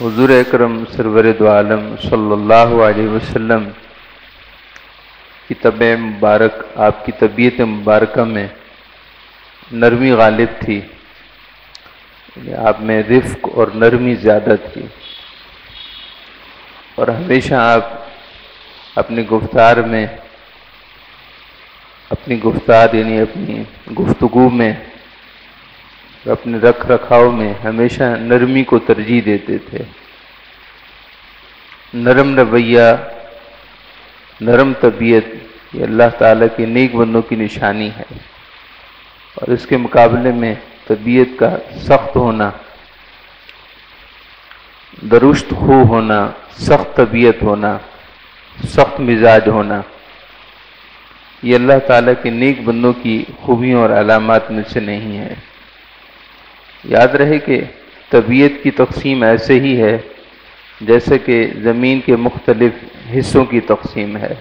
حضور اکرم سرور دو عالم صلی اللہ علیہ وسلم کی طبع مبارک، آپ کی طبیعت مبارکہ میں نرمی غالب تھی، یعنی آپ میں رفق اور نرمی زیادہ تھی، اور ہمیشہ آپ اپنی گفتار یعنی اپنی گفتگو میں، اپنے رکھ رکھاؤ میں ہمیشہ نرمی کو ترجیح دیتے تھے۔ نرم رویہ، نرم طبیعت یہ اللہ تعالیٰ کے نیک بندوں کی نشانی ہے، اور اس کے مقابلے میں طبیعت کا سخت ہونا، درشت خو ہونا، سخت طبیعت ہونا، سخت مزاج ہونا، یہ اللہ تعالیٰ کے نیک بندوں کی خوبیوں اور علامات میں سے نہیں ہے۔ یاد رہے کہ طبیعت کی تقسیم ایسے ہی ہے جیسے کہ زمین کے مختلف حصوں کی تقسیم ہے۔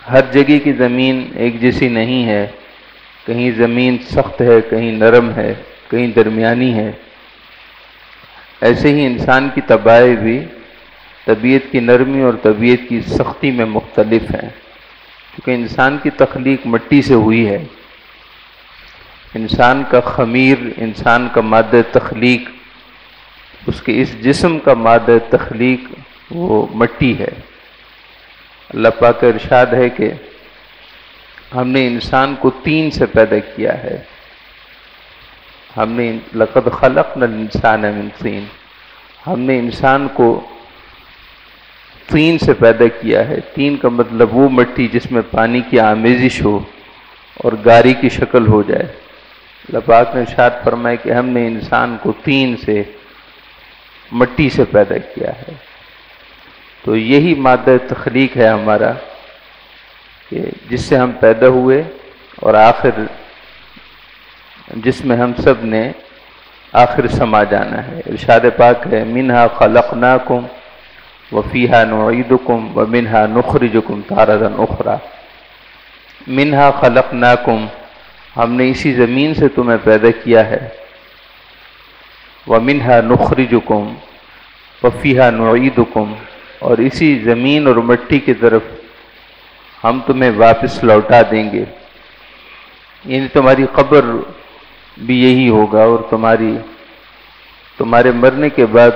ہر جگہ کی زمین ایک جیسی نہیں ہے، کہیں زمین سخت ہے، کہیں نرم ہے، کہیں درمیانی ہے۔ ایسے ہی انسان کی طبائع بھی طبیعت کی نرمی اور طبیعت کی سختی میں مختلف ہیں، کیونکہ انسان کی تخلیق مٹی سے ہوئی ہے۔ انسان کا خمیر، انسان کا مادہ تخلیق، اس کے اس جسم کا مادہ تخلیق وہ مٹی ہے۔ اللہ پاک کا ارشاد ہے کہ ہم نے انسان کو طین سے پیدا کیا ہے۔ ہم نے لقد خلقنا الانسان من طین، ہم نے انسان کو طین سے پیدا کیا ہے۔ طین کا مطلب وہ مٹی جس میں پانی کی آمیزش ہو اور گاری کی شکل ہو جائے۔ اللہ پاک نے ارشاد فرمایا کہ ہم نے انسان کو طین سے، مٹی سے پیدا کیا ہے۔ تو یہی مادہ تخلیق ہے ہمارا، کہ جس سے ہم پیدا ہوئے اور آخر جس میں ہم سب نے آخر سما جانا ہے۔ ارشاد پاک ہے منہا خلقناکم وفیہا نعیدکم ومنہا نخرجکم تارۃ اخری۔ منہا خلقناکم، ہم نے اسی زمین سے تمہیں پیدا کیا ہے، وَمِنْهَا نُخْرِجُكُمْ وَفِيهَا نُعِيدُكُمْ، اور اسی زمین اور مٹی کی طرف ہم تمہیں واپس لوٹا دیں گے۔ یعنی تمہاری قبر بھی یہی ہوگا، اور تمہارے مرنے کے بعد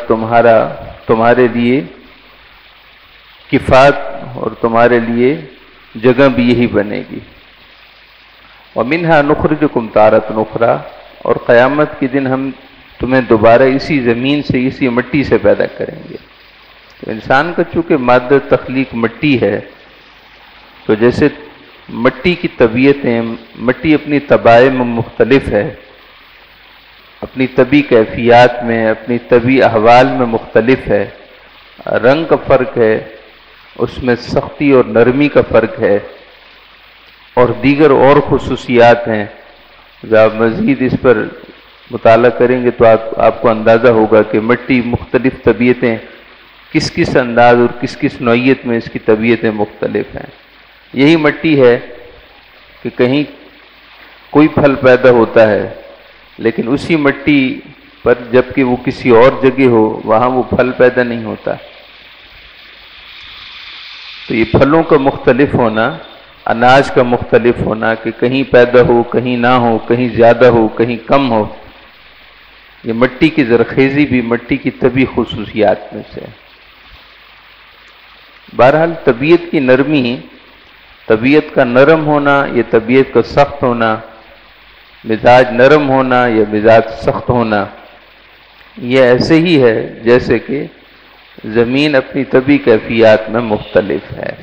تمہارے لیے کفات اور تمہارے لیے جگہ بھی یہی بنے گی۔ وَمِنْهَا نُخْرِجُكُمْ تَارَةً أُخْرَىٰ، اور قیامت کے دن ہم تمہیں دوبارہ اسی زمین سے، اسی مٹی سے پیدا کریں گے۔ تو انسان کا چونکہ مادہ تخلیق مٹی ہے، تو جیسے مٹی کی طبیعتیں، مٹی اپنی طبائع میں مختلف ہے، اپنی طبی کیفیات میں، اپنی طبی احوال میں مختلف ہے، رنگ کا فرق ہے، اس میں سختی اور نرمی کا فرق ہے، اور دیگر اور خصوصیات ہیں۔ جب آپ مزید اس پر مطالعہ کریں گے تو آپ کو اندازہ ہوگا کہ مٹی مختلف طبیعتیں کس کس انداز اور کس کس نوعیت میں اس کی طبیعتیں مختلف ہیں۔ یہی مٹی ہے کہ کہیں کوئی پھل پیدا ہوتا ہے، لیکن اسی مٹی پر جبکہ وہ کسی اور جگہ ہو وہاں وہ پھل پیدا نہیں ہوتا۔ تو یہ پھلوں کا مختلف ہونا، اناج کا مختلف ہونا، کہ کہیں پیدا ہو، کہیں نہ ہو، کہیں زیادہ ہو، کہیں کم ہو، یہ مٹی کی زرخیزی بھی مٹی کی طبی خصوصیات میں سے۔ بہرحال طبیعت کی نرمی، طبیعت کا نرم ہونا یا طبیعت کا سخت ہونا، مزاج نرم ہونا یا مزاج سخت ہونا، یہ ایسے ہی ہے جیسے کہ زمین اپنی طبی کیفیات میں مختلف ہے۔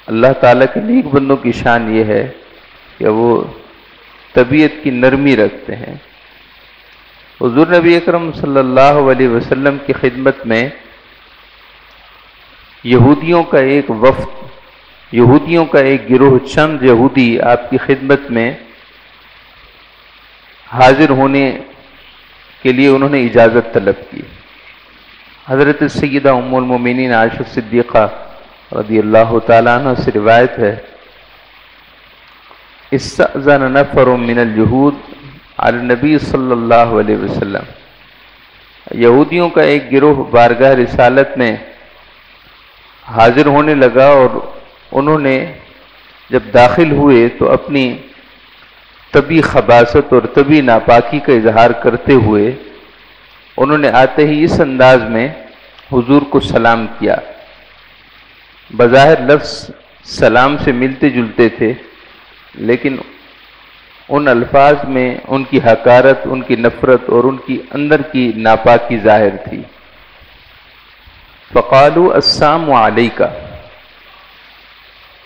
اللہ تعالیٰ کے نیک بندوں کی شان یہ ہے کہ وہ طبیعت کی نرمی رکھتے ہیں۔ حضور نبی اکرم صلی اللہ علیہ وسلم کی خدمت میں یہودیوں کا ایک وفد، یہودیوں کا ایک گروہ، چند یہودی آپ کی خدمت میں حاضر ہونے کے لیے انہوں نے اجازت طلب کی۔ حضرت سیدہ ام المومنین عائشہ صدیقہ رضی اللہ تعالیٰ عنہ سے روایت ہے، استأذن نفر من اليہود علی النبی صلی اللہ علیہ وسلم، یہودیوں کا ایک گروہ بارگاہ رسالت میں حاضر ہونے لگا اور انہوں نے جب داخل ہوئے تو اپنی طبی خباثت اور طبی ناپاکی کا اظہار کرتے ہوئے انہوں نے آتے ہی اس انداز میں حضور کو سلام کیا۔ بظاہر لفظ سلام سے ملتے جلتے تھے، لیکن ان الفاظ میں ان کی حقارت، ان کی نفرت اور ان کی اندر کی ناپاکی ظاہر تھی۔ فقالوا السلام علیکہ،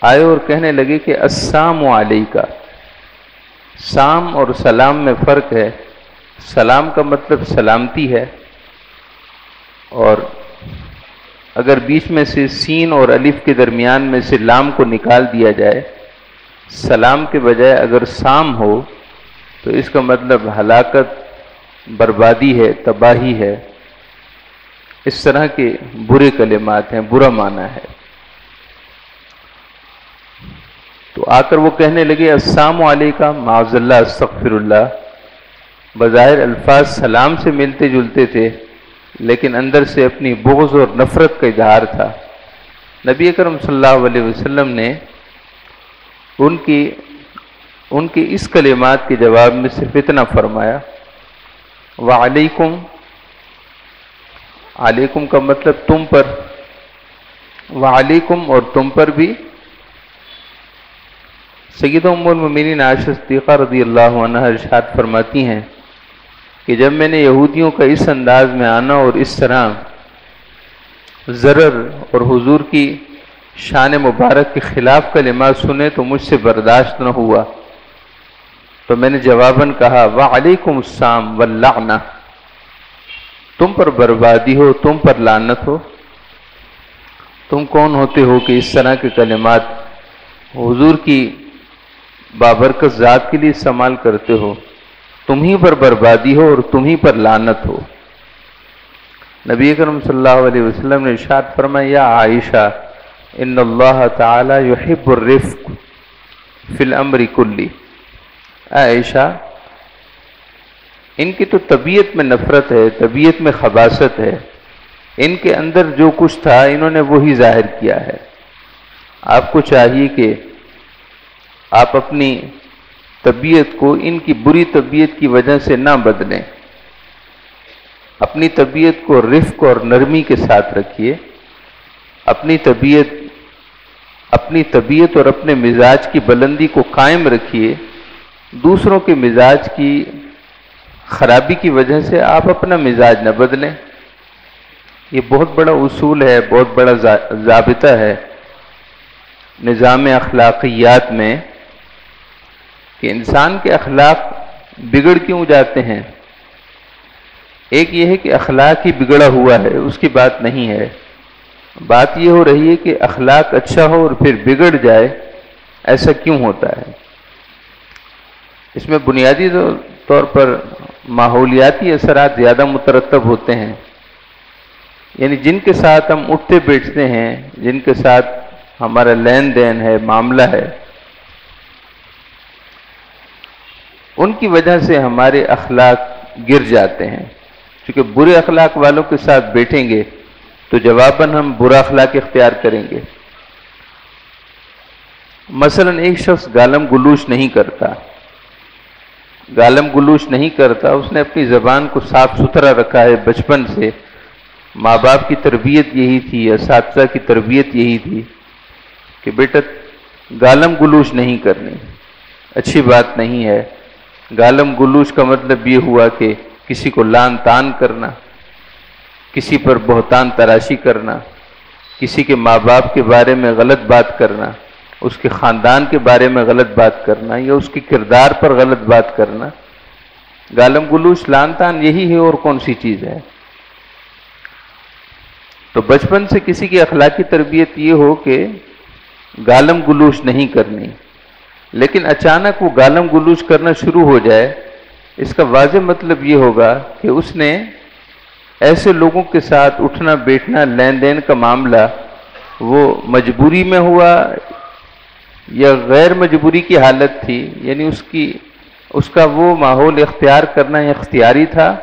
آئے اور کہنے لگے کہ السلام علیکہ۔ سام اور سلام میں فرق ہے۔ سلام کا مطلب سلامتی ہے، اور اگر بیچ میں سے سین اور الف کے درمیان میں سے لام کو نکال دیا جائے، سلام کے بجائے اگر سام ہو تو اس کا مطلب ہلاکت، بربادی ہے، تباہی ہے۔ اس طرح کے برے کلمات ہیں، برا معنی ہے۔ تو آ کر وہ کہنے لگے السلام علیکم، معاذ اللہ، استغفر اللہ۔ بظاہر الفاظ سلام سے ملتے جلتے تھے، لیکن اندر سے اپنی بغض اور نفرت کا اظہار تھا۔ نبی اکرم صلی اللہ علیہ وسلم نے ان کے اس کلمات کے جواب میں صرف اتنا فرمایا، وعلیکم، علیکم کا مطلب تم پر، وعلیکم اور تم پر بھی۔ سیدہ ام المؤمنین عائشہ صدیقہ رضی اللہ عنہا ارشاد فرماتی ہیں کہ جب میں نے یہودیوں کا اس انداز میں آنا اور اس طرح ضرر اور حضور کی شان مبارک کے خلاف کلمات سنے تو مجھ سے برداشت نہ ہوا، تو میں نے جواباً کہا وعلیکم السلام واللعنہ، تم پر بربادی ہو، تم پر لعنت ہو۔ تم کون ہوتے ہو کہ اس طرح کے کلمات حضور کی بابرکت ذات کے لیے استعمال کرتے ہو؟ تم ہی پر بربادی ہو اور تم ہی پر لعنت ہو۔ نبی اکرم صلی اللہ علیہ وسلم نے ارشاد فرمایا، یا عائشہ ان اللہ تعالی یحب الرفق فی الامر کلی۔ عائشہ، ان کی تو طبیعت میں نفرت ہے، طبیعت میں خباثت ہے، ان کے اندر جو کچھ تھا انہوں نے وہی ظاہر کیا ہے۔ آپ کو چاہیے کہ آپ اپنی طبیعت کو ان کی بری طبیعت کی وجہ سے نہ بدلیں، اپنی طبیعت کو رفق اور نرمی کے ساتھ رکھیے، اپنی طبیعت اور اپنے مزاج کی بلندی کو قائم رکھیے۔ دوسروں کے مزاج کی خرابی کی وجہ سے آپ اپنا مزاج نہ بدلیں۔ یہ بہت بڑا اصول ہے، بہت بڑا ضابطہ ہے نظام اخلاقیات میں، کہ انسان کے اخلاق بگڑ کیوں جاتے ہیں۔ ایک یہ ہے کہ اخلاق ہی بگڑا ہوا ہے، اس کی بات نہیں ہے۔ بات یہ ہو رہی ہے کہ اخلاق اچھا ہو اور پھر بگڑ جائے، ایسا کیوں ہوتا ہے؟ اس میں بنیادی طور پر ماحولیاتی اثرات زیادہ مترتب ہوتے ہیں۔ یعنی جن کے ساتھ ہم اٹھتے بیٹھتے ہیں، جن کے ساتھ ہمارا لین دین ہے، معاملہ ہے، ان کی وجہ سے ہمارے اخلاق گر جاتے ہیں۔ چونکہ برے اخلاق والوں کے ساتھ بیٹھیں گے تو جواباً ہم برا اخلاق اختیار کریں گے۔ مثلا ایک شخص گالم گلوچ نہیں کرتا، اس نے اپنی زبان کو صاف ستھرا رکھا ہے بچپن سے، ماں باپ کی تربیت یہی تھی، اساتذہ کی تربیت یہی تھی کہ بیٹا گالم گلوچ نہیں کرنی، اچھی بات نہیں ہے۔ گالم گلوچ کا مطلب یہ ہوا کہ کسی کو لعن طعن کرنا، کسی پر بہتان تراشی کرنا، کسی کے ماں باپ کے بارے میں غلط بات کرنا، اس کے خاندان کے بارے میں غلط بات کرنا، یا اس کے کردار پر غلط بات کرنا۔ گالم گلوچ لعن طعن یہی ہے، اور کون سی چیز ہے؟ تو بچپن سے کسی کی اخلاقی تربیت یہ ہو کہ گالم گلوچ نہیں کرنی، لیکن اچانک وہ گالم گلوچ کرنا شروع ہو جائے، اس کا واضح مطلب یہ ہوگا کہ اس نے ایسے لوگوں کے ساتھ اٹھنا بیٹھنا، لین دین کا معاملہ وہ مجبوری میں ہوا یا غیر مجبوری کی حالت تھی، یعنی اس کا وہ ماحول اختیار کرنا اختیاری تھا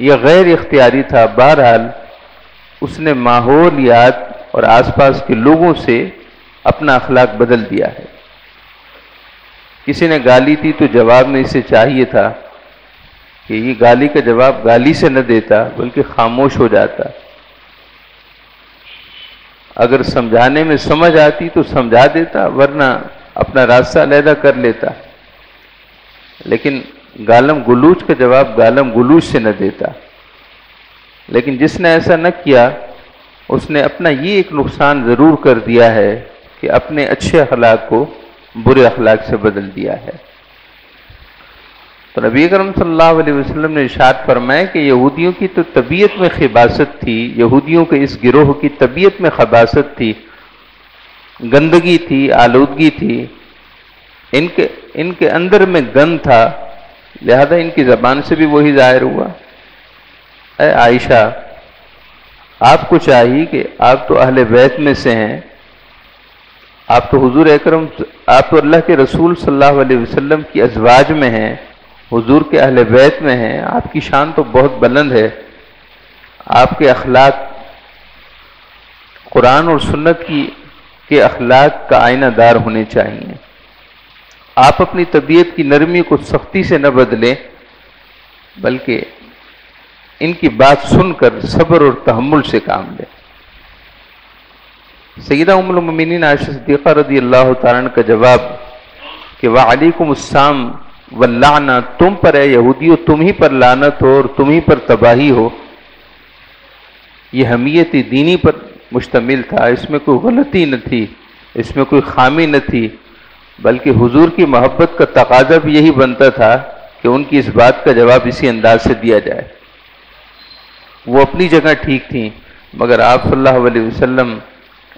یا غیر اختیاری تھا، بہرحال اس نے ماحولیات اور آس پاس کے لوگوں سے اپنا اخلاق بدل دیا ہے۔ کسی نے گالی دی تو جواب میں اسے چاہیے تھا کہ یہ گالی کا جواب گالی سے نہ دیتا بلکہ خاموش ہو جاتا، اگر سمجھانے میں سمجھ آتی تو سمجھا دیتا، ورنہ اپنا راستہ علیحدہ کر لیتا، لیکن گالم گلوچ کا جواب گالم گلوچ سے نہ دیتا۔ لیکن جس نے ایسا نہ کیا اس نے اپنا یہ ایک نقصان ضرور کر دیا ہے کہ اپنے اچھے اخلاق کو برے اخلاق سے بدل دیا ہے۔ تو نبی اکرم صلی اللہ علیہ وسلم نے ارشاد فرمایا کہ یہودیوں کی تو طبیعت میں خباثت تھی، یہودیوں کے اس گروہ کی طبیعت میں خباثت تھی، گندگی تھی، آلودگی تھی، ان کے اندر میں گند تھا، لہذا ان کی زبان سے بھی وہی ظاہر ہوا۔ اے عائشہ، آپ کو چاہیے کہ آپ تو اہل بیت میں سے ہیں، آپ تو حضور اکرم، آپ تو اللہ کے رسول صلی اللہ علیہ وسلم کی ازواج میں ہیں، حضور کے اہل بیت میں ہیں، آپ کی شان تو بہت بلند ہے، آپ کے اخلاق قرآن اور سنت کے اخلاق کا آئینہ دار ہونے چاہیے۔ آپ اپنی طبیعت کی نرمی کو سختی سے نہ بدلیں، بلکہ ان کی بات سن کر صبر اور تحمل سے کام لیں۔ سیدہ ام المؤمنین عائشہ صدیقہ رضی اللہ تعالیٰ عنہ کا جواب کہ وعلیکم السلام واللعنہ، تم پر اے یہودیو تم ہی پر لعنت ہو اور تم ہی پر تباہی ہو، یہ حمیت دینی پر مشتمل تھا، اس میں کوئی غلطی نہ تھی، اس میں کوئی خامی نہ تھی، بلکہ حضور کی محبت کا تقاضا بھی یہی بنتا تھا کہ ان کی اس بات کا جواب اسی انداز سے دیا جائے۔ وہ اپنی جگہ ٹھیک تھیں، مگر آپ صلی اللہ علیہ وسلم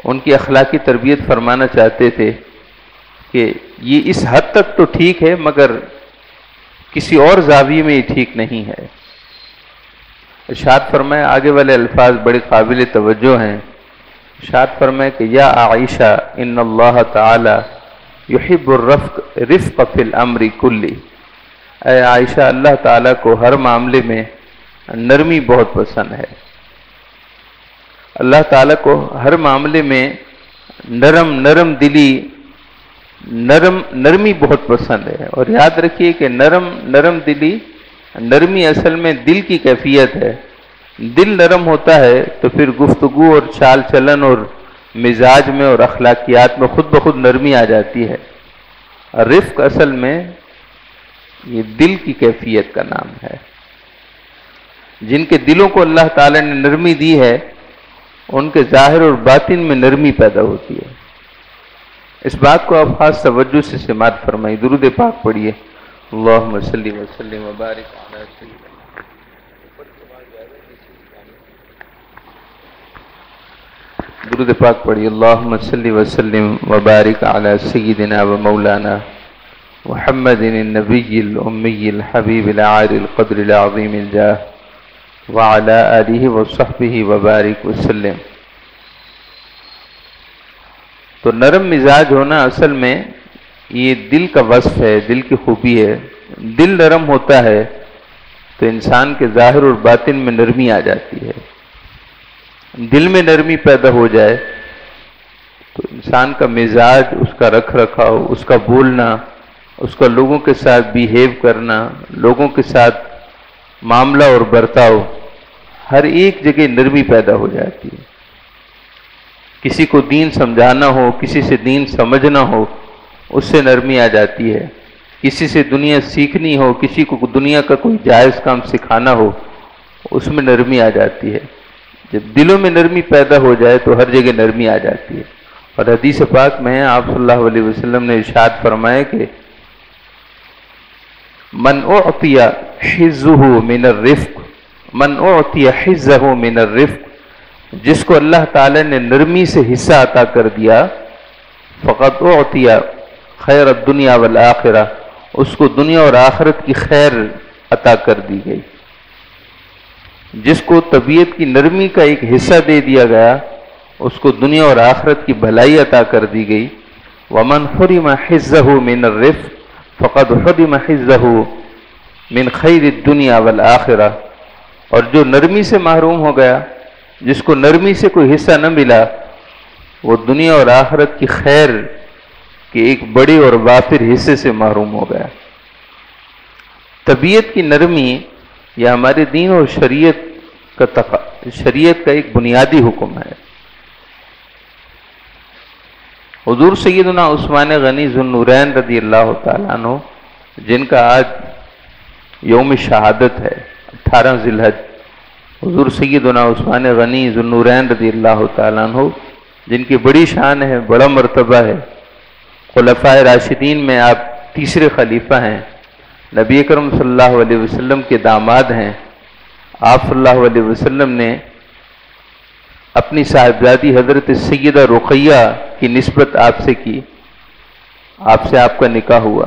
ان کی اخلاقی تربیت فرمانا چاہتے تھے کہ یہ اس حد تک تو ٹھیک ہے مگر کسی اور زاویے میں یہ ٹھیک نہیں ہے۔ ارشاد فرمائے، آگے والے الفاظ بڑے قابل توجہ ہیں۔ ارشاد فرمائے کہ یا عائشہ ان اللہ تعالی یحب الرفق فی الامر کلی، اے عائشہ اللہ تعالیٰ کو ہر معاملے میں نرمی بہت پسند ہے، اللہ تعالیٰ کو ہر معاملے میں نرم دلی، نرمی بہت پسند ہے۔ اور یاد رکھیے کہ نرم دلی، نرمی اصل میں دل کی کیفیت ہے۔ دل نرم ہوتا ہے تو پھر گفتگو اور چال چلن اور مزاج میں اور اخلاقیات میں خود بخود نرمی آ جاتی ہے۔ رفق اصل میں یہ دل کی کیفیت کا نام ہے۔ جن کے دلوں کو اللہ تعالیٰ نے نرمی دی ہے ان کے ظاہر اور باطن میں نرمی پیدا ہوتی ہے۔ اس بات کو آپ خاص توجہ سے سماعت فرمائیں، درود پاک پڑھیے، اللہم صلی وسلم وبارک علی سیدنا۔ درود پاک پڑھیے، اللہم صلی وسلم وبارک علی سیدنا و مولانا محمد النبی الامی الحبیب العالی القدر العظیم الجاہ وعلی آلہ وصحبہ وبارک وسلم۔ تو نرم مزاج ہونا اصل میں یہ دل کا وصف ہے، دل کی خوبی ہے۔ دل نرم ہوتا ہے تو انسان کے ظاہر اور باطن میں نرمی آ جاتی ہے۔ دل میں نرمی پیدا ہو جائے تو انسان کا مزاج، اس کا رکھ رکھاؤ، اس کا بولنا، اس کا لوگوں کے ساتھ بیہیو کرنا، لوگوں کے ساتھ معاملہ اور برتاؤ، ہر ایک جگہ نرمی پیدا ہو جاتی ہے۔ کسی کو دین سمجھانا ہو، کسی سے دین سمجھنا ہو، اس سے نرمی آ جاتی ہے۔ کسی سے دنیا سیکھنی ہو، کسی کو دنیا کا کوئی جائز کام سکھانا ہو، اس میں نرمی آ جاتی ہے۔ جب دلوں میں نرمی پیدا ہو جائے تو ہر جگہ نرمی آ جاتی ہے۔ اور حدیث پاک میں آپ صلی اللہ علیہ وسلم نے ارشاد فرمایا کہ من اعطی حظہ من الرفق، من اعطی حظہ من الرفق، جس کو اللہ تعالی نے نرمی سے حصہ عطا کر دیا، فقد اعطی خیر الدنیا والآخرہ، اس کو دنیا اور آخرت کی خیر عطا کر دی گئی۔ جس کو طبیعت کی نرمی کا ایک حصہ دے دیا گیا، اس کو دنیا اور آخرت کی بھلائی عطا کر دی گئی۔ ومن حرم حظہ من الرفق فقد حرم حظہ من خیر الدنیا والآخرہ، اور جو نرمی سے محروم ہو گیا، جس کو نرمی سے کوئی حصہ نہ ملا، وہ دنیا اور آخرت کی خیر کے ایک بڑے اور وافر حصے سے محروم ہو گیا۔ طبیعت کی نرمی یہ ہمارے دین اور شریعت کا ایک بنیادی حکم ہے۔ حضور سیدنا عثمان غنی ذو النورین رضی اللہ تعالیٰ عنہ، جن کا آج یوم شہادت ہے 18 ذی الحج، حضور سیدنا عثمان غنی ذو النورین رضی اللہ تعالیٰ عنہ، جن کی بڑی شان ہے، بڑا مرتبہ ہے، خلفائے راشدین میں آپ تیسرے خلیفہ ہیں، نبی اکرم صلی اللہ علیہ وسلم کے داماد ہیں۔ آپ صلی اللہ علیہ وسلم نے اپنی صاحبزادی حضرت سیدہ رقیہ کی نسبت آپ سے کی، آپ سے آپ کا نکاح ہوا،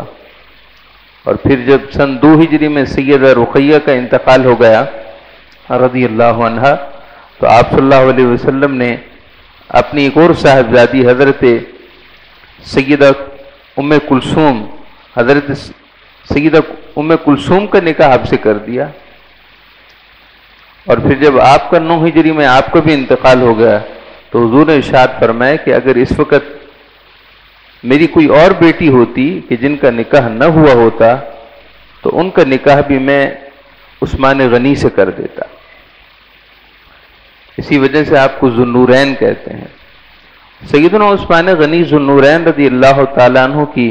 اور پھر جب سن 2 ہجری میں سیدہ رقیہ کا انتقال ہو گیا رضی اللہ عنہا، تو آپ صلی اللہ علیہ وسلم نے اپنی ایک اور صاحبزادی حضرت سیدہ ام کلثوم، حضرت سیدہ ام کلثوم کا نکاح آپ سے کر دیا، اور پھر جب آپ کا 9 ہجری میں آپ کا بھی انتقال ہو گیا تو حضور نے ارشاد فرمایا کہ اگر اس وقت میری کوئی اور بیٹی ہوتی کہ جن کا نکاح نہ ہوا ہوتا تو ان کا نکاح بھی میں عثمان غنی سے کر دیتا۔ اسی وجہ سے آپ کو ذو النورین کہتے ہیں۔ سیدنا عثمان غنی ذو النورین رضی اللہ تعالیٰ عنہ کی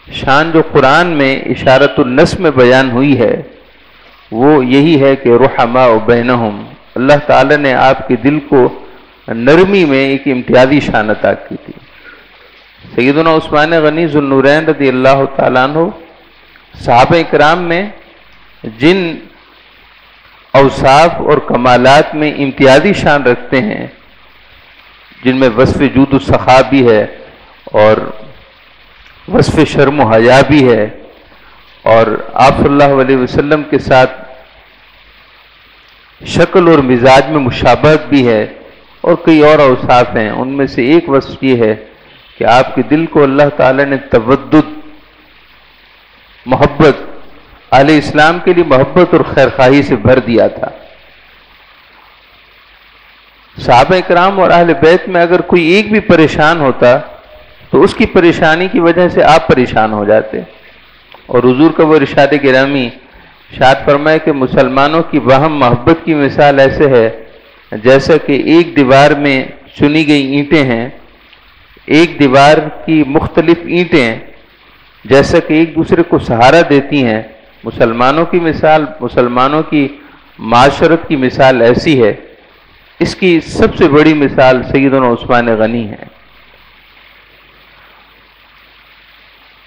شان جو قرآن میں اشارۃ النص میں بیان ہوئی ہے وہ یہی ہے کہ رحماء بینہم، اللہ تعالیٰ نے آپ کے دل کو نرمی میں ایک امتیازی شان عطا کی تھی۔ سیدنا عثمان غنی ذو النورین رضی اللہ تعالیٰ عنہ صحابہ کرام میں جن اوصاف اور کمالات میں امتیازی شان رکھتے ہیں، جن میں وصف جود و سخا بھی ہے اور وصف شرم و حیا بھی ہے، اور آپ صلی اللہ علیہ وسلم کے ساتھ شکل اور مزاج میں مشابہت بھی ہے، اور کئی اور اوصاف ہیں۔ ان میں سے ایک وصف یہ ہے کہ آپ کے دل کو اللہ تعالیٰ نے تودد، محبت، اہل اسلام کے لیے محبت اور خیرخواہی سے بھر دیا تھا۔ صحابہ کرام اور اہل بیت میں اگر کوئی ایک بھی پریشان ہوتا تو اس کی پریشانی کی وجہ سے آپ پریشان ہو جاتے، اور حضور کا وہ ارشاد گرامی ارشاد فرمائے کہ مسلمانوں کی باہم محبت کی مثال ایسے ہے جیسا کہ ایک دیوار میں چنی گئی اینٹیں ہیں، ایک دیوار کی مختلف اینٹیں جیسا کہ ایک دوسرے کو سہارا دیتی ہیں، مسلمانوں کی مثال، مسلمانوں کی معاشرت کی مثال ایسی ہے۔ اس کی سب سے بڑی مثال سیدنا عثمان غنی ہے۔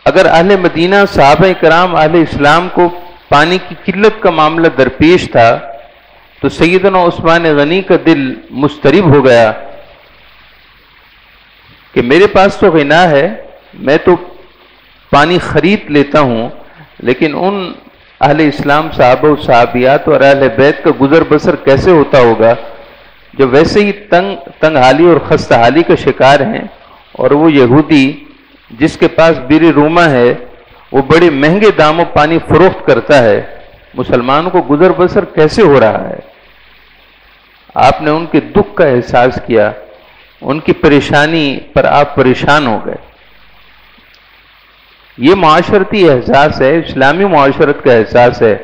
اگر اہل مدینہ صحابہ کرام اہل اسلام کو پانی کی قلت کا معاملہ درپیش تھا تو سیدنا عثمان غنی کا دل مضطرب ہو گیا کہ میرے پاس تو غنا ہے، میں تو پانی خرید لیتا ہوں، لیکن ان اہل اسلام صحابہ و صحابیات اور اہل بیت کا گزر بسر کیسے ہوتا ہوگا جو ویسے ہی تنگ حالی اور خستہ حالی کا شکار ہیں، اور وہ یہودی جس کے پاس بیر روما ہے وہ بڑے مہنگے داموں پانی فروخت کرتا ہے، مسلمانوں کو گزر بسر کیسے ہو رہا ہے؟ آپ نے ان کے دکھ کا احساس کیا، ان کی پریشانی پر آپ پریشان ہو گئے۔ یہ معاشرتی احساس ہے، اسلامی معاشرت کا احساس ہے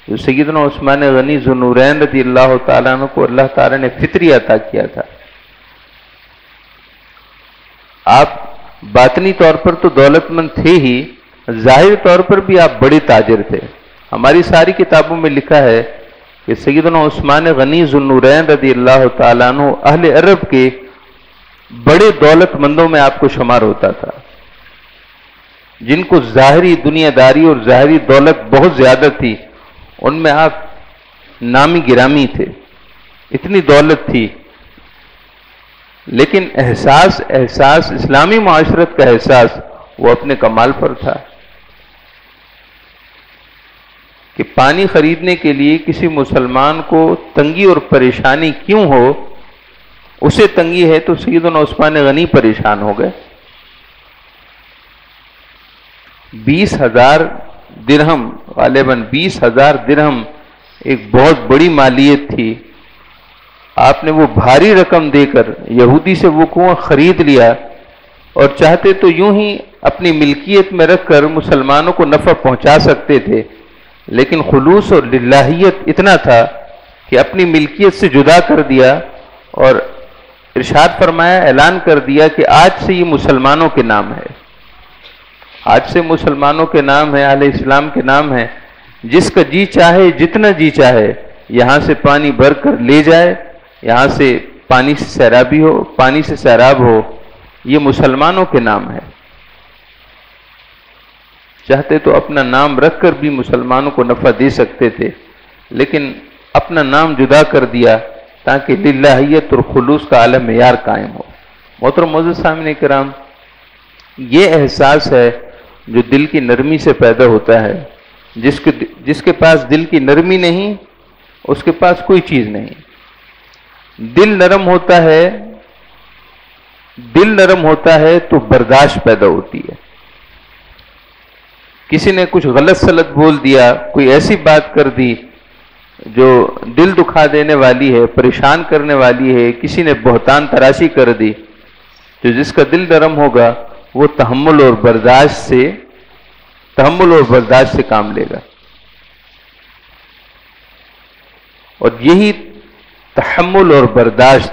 جو سیدنا عثمان غنی ذو النورین رضی اللہ تعالیٰ عنہ کو اللہ تعالیٰ نے فطری عطا کیا تھا۔ آپ باطنی طور پر تو دولت مند تھے ہی، ظاہر طور پر بھی آپ بڑے تاجر تھے۔ ہماری ساری کتابوں میں لکھا ہے کہ سیدنا عثمان غنی ذو النورین رضی اللہ تعالیٰ عنہ اہل عرب کے بڑے دولت مندوں میں آپ کو شمار ہوتا تھا، جن کو ظاہری دنیا داری اور ظاہری دولت بہت زیادہ تھی، ان میں آپ نامی گرامی تھے، اتنی دولت تھی، لیکن احساس اسلامی معاشرت کا احساس وہ اپنے کمال پر تھا کہ پانی خریدنے کے لیے کسی مسلمان کو تنگی اور پریشانی کیوں ہو، اسے تنگی ہے تو سیدنا عثمان غنی پریشان ہو گئے۔ 20,000 درہم، غالباً 20,000 درہم ایک بہت بڑی مالیت تھی، آپ نے وہ بھاری رقم دے کر یہودی سے وہ کنواں خرید لیا، اور چاہتے تو یوں ہی اپنی ملکیت میں رکھ کر مسلمانوں کو نفع پہنچا سکتے تھے، لیکن خلوص اور للہیت اتنا تھا کہ اپنی ملکیت سے جدا کر دیا، اور ارشاد فرمایا، اعلان کر دیا کہ آج سے یہ مسلمانوں کے نام ہے، آج سے مسلمانوں کے نام ہے، اہل اسلام کے نام ہے، جس کا جی چاہے جتنا جی چاہے یہاں سے پانی بھر کر لے جائے، یہاں سے پانی سے سیرابی ہو، پانی سے سیراب ہو، یہ مسلمانوں کے نام ہے۔ چاہتے تو اپنا نام رکھ کر بھی مسلمانوں کو نفع دے سکتے تھے، لیکن اپنا نام جدا کر دیا تاکہ للہیت اور خلوص کا اعلی معیار قائم ہو۔ محترم معزز سامعین کرام، یہ احساس ہے جو دل کی نرمی سے پیدا ہوتا ہے۔ جس کے پاس دل کی نرمی نہیں، اس کے پاس کوئی چیز نہیں۔ دل نرم ہوتا ہے تو برداشت پیدا ہوتی ہے۔ کسی نے کچھ غلط سلط بول دیا، کوئی ایسی بات کر دی جو دل دکھا دینے والی ہے، پریشان کرنے والی ہے، کسی نے بہتان تراشی کر دی، تو جس کا دل نرم ہوگا وہ تحمل اور برداشت سے کام لے گا، اور یہی تحمل اور برداشت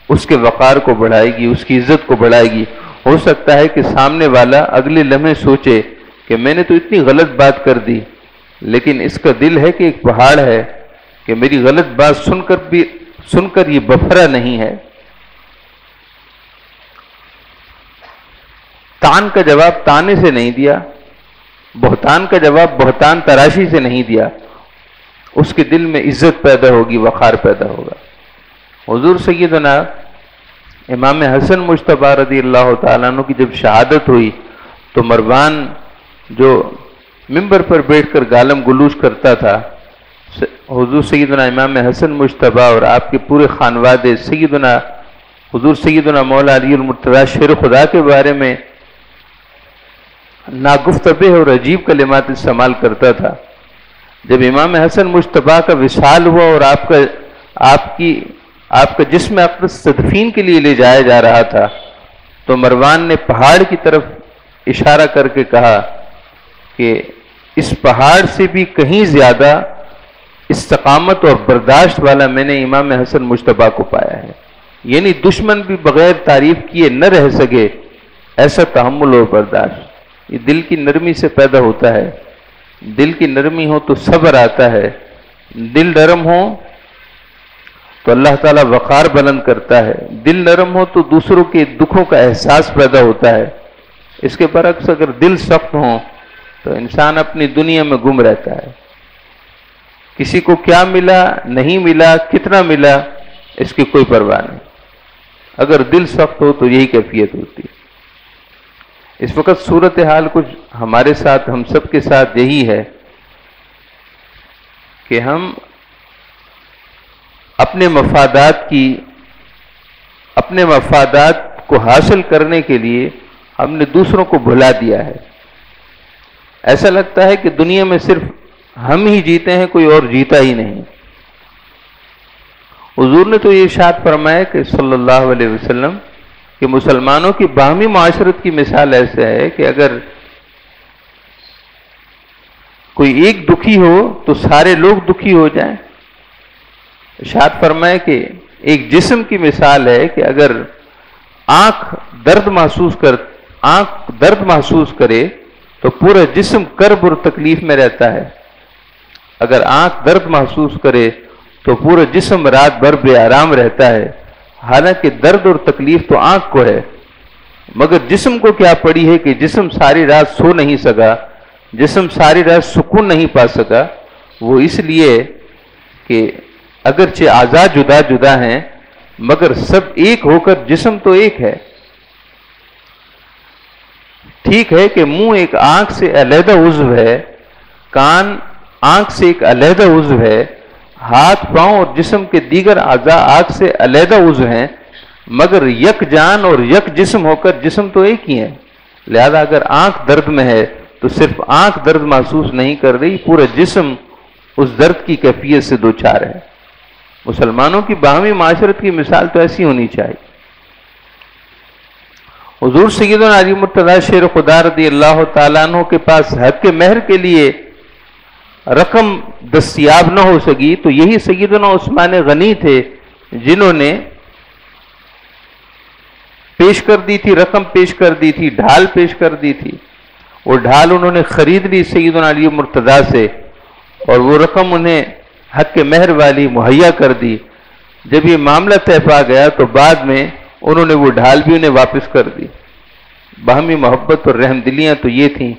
اس کے وقار کو بڑھائے گی، اس کی عزت کو بڑھائے گی۔ ہو سکتا ہے کہ سامنے والا اگلے لمحے سوچے کہ میں نے تو اتنی غلط بات کر دی، لیکن اس کا دل ہے کہ ایک پہاڑ ہے، کہ میری غلط بات سن کر یہ بفرا نہیں ہے۔ تان کا جواب تانے سے نہیں دیا، بہتان کا جواب بہتان تراشی سے نہیں دیا، اس کے دل میں عزت پیدا ہوگی، وقار پیدا ہوگا۔ حضور سیدنا امام حسن مجتبی رضی اللہ تعالیٰ عنہ کی جب شہادت ہوئی تو مروان جو ممبر پر بیٹھ کر گالم گلوچ کرتا تھا، حضور سیدنا امام حسن مجتبی اور آپ کے پورے خانوادے حضور سیدنا مولا علی المرتضیٰ شیر خدا کے بارے میں ناگفتبہ اور عجیب کلمات استعمال کرتا تھا۔ جب امام حسن مجتبی کا وصال ہوا اور آپ کا جسم اقدس تدفین کے لیے لے جایا جا رہا تھا، تو مروان نے پہاڑ کی طرف اشارہ کر کے کہا کہ اس پہاڑ سے بھی کہیں زیادہ استقامت اور برداشت والا میں نے امام حسن مجتبی کو پایا ہے، یعنی دشمن بھی بغیر تعریف کیے نہ رہ سکے، ایسا تحمل اور برداشت یہ دل کی نرمی سے پیدا ہوتا ہے۔ دل کی نرمی ہو تو صبر آتا ہے، دل نرم ہو تو اللہ تعالیٰ وقار بلند کرتا ہے، دل نرم ہو تو دوسروں کے دکھوں کا احساس پیدا ہوتا ہے۔ اس کے برعکس اگر دل سخت ہو تو انسان اپنی دنیا میں گم رہتا ہے، کسی کو کیا ملا نہیں ملا کتنا ملا اس کی کوئی پرواہ نہیں۔ اگر دل سخت ہو تو یہی کیفیت ہوتی ہے۔ اس وقت صورتحال کچھ ہمارے ساتھ، ہم سب کے ساتھ یہی ہے کہ ہم اپنے مفادات کو حاصل کرنے کے لیے ہم نے دوسروں کو بھلا دیا ہے۔ ایسا لگتا ہے کہ دنیا میں صرف ہم ہی جیتے ہیں، کوئی اور جیتا ہی نہیں۔ حضور نے تو یہ ارشاد فرمایا کہ صلی اللہ علیہ وسلم کہ مسلمانوں کی باہمی معاشرت کی مثال ایسے ہے کہ اگر کوئی ایک دکھی ہو تو سارے لوگ دکھی ہو جائیں۔ ارشاد فرمایا کہ ایک جسم کی مثال ہے کہ اگر آنکھ درد محسوس کرے تو پورا جسم کرب اور تکلیف میں رہتا ہے، اگر آنکھ درد محسوس کرے تو پورا جسم رات بھر بے آرام رہتا ہے۔ حالانکہ درد اور تکلیف تو آنکھ کو ہے، مگر جسم کو کیا پڑی ہے کہ جسم ساری رات سو نہیں سکا، جسم ساری رات سکون نہیں پا سکا۔ وہ اس لیے کہ اگرچہ اعضاء جدا جدا ہیں مگر سب ایک ہو کر جسم تو ایک ہے۔ ٹھیک ہے کہ منہ ایک آنکھ سے علیحدہ عضو ہے، کان آنکھ سے ایک علیحدہ عضو ہے، ہاتھ پاؤں اور جسم کے دیگر اعضاء آنکھ سے علیحدہ عضو ہیں، مگر یک جان اور یک جسم ہو کر جسم تو ایک ہی ہے۔ لہذا اگر آنکھ درد میں ہے تو صرف آنکھ درد محسوس نہیں کر رہی، پورا جسم اس درد کی کیفیت سے دوچار ہے۔ مسلمانوں کی باہمی معاشرت کی مثال تو ایسی ہونی چاہیے۔ حضور سیدنا علی مرتضیٰ شیر خدا رضی اللہ تعالیٰ عنہ کے پاس حق مہر کے لیے رقم دستیاب نہ ہو سکی تو یہی سیدنا عثمان غنی تھے جنہوں نے پیش کر دی تھی، رقم پیش کر دی تھی، ڈھال پیش کر دی تھی۔ وہ ڈھال انہوں نے خرید لی سیدنا علی مرتضیٰ سے اور وہ رقم انہیں حق مہر والی مہیا کر دی۔ جب یہ معاملہ طے پا گیا تو بعد میں انہوں نے وہ ڈھال بھی انہیں واپس کر دی۔ باہمی محبت اور رحم دلیاں تو یہ تھیں۔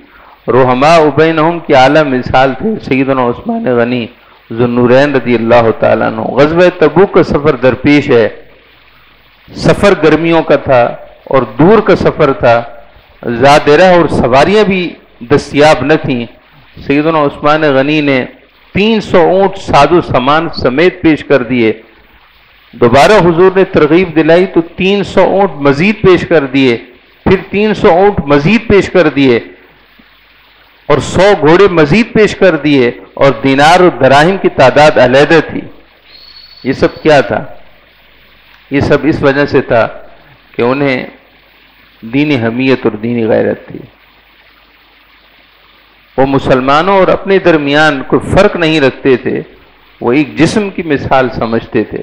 رحماء بینہم کی اعلیٰ مثال تھے سیدنا عثمان غنی ذو النورین رضی اللہ تعالیٰ عنہ۔ غزوہ تبوک کا سفر درپیش ہے۔ سفر گرمیوں کا تھا اور دور کا سفر تھا، زادرہ اور سواریاں بھی دستیاب نہ تھیں۔ سیدنا عثمان غنی نے 300 اونٹ ساز و سامان سمیت پیش کر دیے۔ دوبارہ حضور نے ترغیب دلائی تو 300 اونٹ مزید پیش کر دیے، پھر 300 اونٹ مزید پیش کر دیے اور 100 گھوڑے مزید پیش کر دیے، اور دینار اور دراہم کی تعداد علیحدہ تھی۔ یہ سب کیا تھا؟ یہ سب اس وجہ سے تھا کہ انہیں دینی حمیت اور دینی غیرت تھی۔ وہ مسلمانوں اور اپنے درمیان کوئی فرق نہیں رکھتے تھے، وہ ایک جسم کی مثال سمجھتے تھے۔